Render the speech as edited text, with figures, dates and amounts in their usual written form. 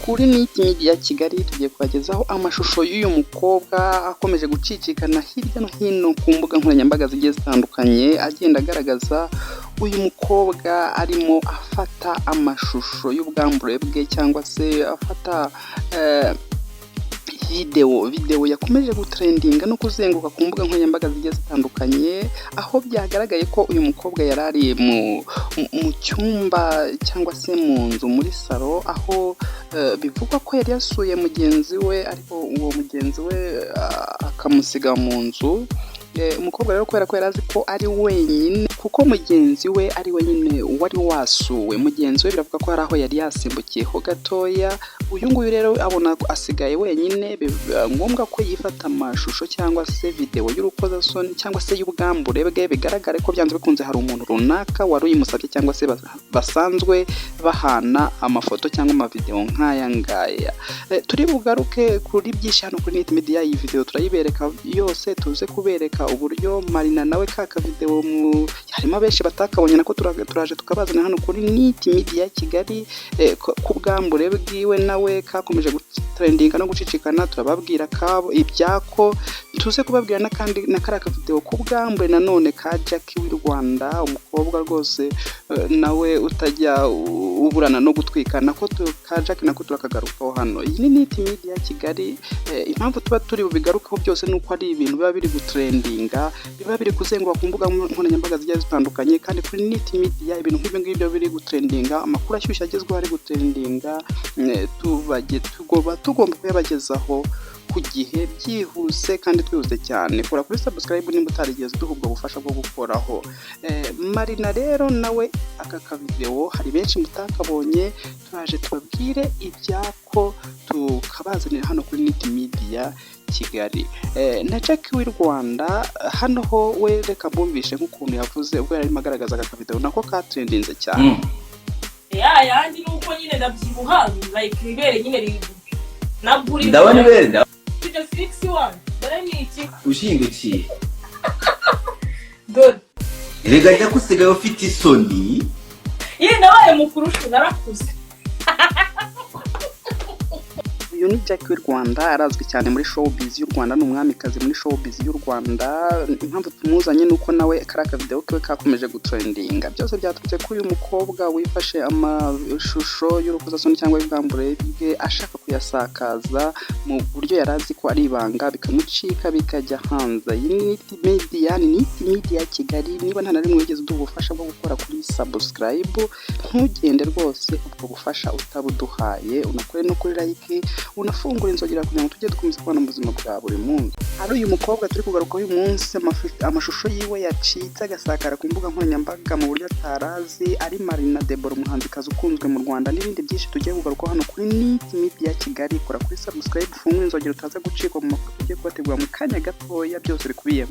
kuri Media Kigali tugiye kubagezaho amashusho y'uyu mukobwa akomeje gucicikana hirya no hino ku mbuga nkoranyambaga zigiye zitandukanye, agenda agaragaza uyu mukobwa arimo afata amashusho y'ubwambure bwe cyangwa se afata video yakomeje gutrendinga no kuzenguka ku mbuga nkoranyambaga zigiye zitandukanye, aho byagaragaye ko uyu mukobwa yarari mu cyumba cyangwa se mu nzu muri salo, aho bivugwa ko yari yasuye mugenzi we ariko uwo mugenzi we akamusiga mu nzu. Umukobwa rero kubera ko yarazi ko ari wenyine, kuko mugenzi we ari wenyine wari wasuwe, mugenzi we biravuga ko hari aho yari yasimbukiyeho gatoya. Uyu nguyu rero abona asigaye wenyine, ngombwa ko yifata amashusho cyangwa se video y'urukozasoni cyangwa se y'ubwambure bwe, bigaragare ko byanze bikunze hari umuntu runaka wari uyimusabye cyangwa se basanzwe bahana amafoto cyangwa amavideo nk'aya ngaya. Turi bugaruke kuri byinshi hano kuri Media. Iyi video turayibereka yose, tuze kubereka uburyo Marina nawe kaka video harimo benshi batakabonye, nako turaje tukabazana hano kuri Media Kigali ku bwambure bwiwe nawe kakomeje gutrendinga no gucicikana. Turababwira kabo ibyako, tuze kubabwira nakandi nakaraka video ku bwambure nanone ka Jackie w'i Rwanda, umukobwa rwose nawe utajya uburana no gutwikana ko ka Jackie nako turakagarukaho hano. Iyi ni Media Kigali. Impamvu tuba turi bubigarukaho byose nuko ari ibintu biba biri gutrendinga, biba biri kuzenguka ku mbuga nkoranyambaga zigiye zitandukanye, kandi kuri Media ibintu nk'ibyo ngibyo biri gutrendinga, amakuru ashyushye agezweho ari gutrendinga, tugomba kuyabagezaho ku gihe byihuse kandi twihuse cyane. Kora kuri subscribe nimba utarigeze duhubwo bufasha bwo gukoraho. Marina rero nawe aka video hari benshi mutakabonye, turaje tubabwire ibyako tukabazanira hano kuri Media Kigali. Na Jackie w'i Rwanda hano ho we reka mbumvishe nk'ukuntu yavuze ubwo yari magaragaza aka video nako katrendinze cyane. Yandi nuko nyine ndabyibuha like ibere nyine naburi ndabona ibere Felix one dore ni iki ushingikiye dore rega njya kusigaye ufite isoni nabaye mukurusha narakuze. Uyu ni Jackie w'i Rwanda, arazwi cyane muri showbiz y'u Rwanda, ni umwamikazi muri showbiz y'u Rwanda. Impamvu tumuzanye nuko nawe karaka video ke kakomeje gutrendinga. Byose byaturutse kuri uyu mukobwa wifashe amashusho y'urukozasoni cyangwa y'ubwambure bwe, ashaka kuyasakaza mu buryo yarazi ko ari ibanga, bikamucika bikajya hanze. Iyi ni Media Kigali. Niba nta na rimwe wigeze ubufasha bwo gukora kuri subscribe, ntugende rwose ubwo bufasha utabuduhaye, unakore no kuri like, unafungura inzogera kugira ngo tujye dukomeza kubana mu buzima bwa buri munsi. Ari uyu mukobwa turi kugaruka uyu munsi, amashusho yiwe yacitse agasakara ku mbuga nkoranyambaga mu buryo atarazi, ari Marina Debora, umuhanzikazi ukunzwe mu Rwanda, n'ibindi byinshi tugiye kugaruka hano kuri Media Kigali. Kora kuri subscribe, ufungura inzogera utaza gucikwa mu makuru tugiye kubategura mu kanya gatoya, byose bikubiyemo.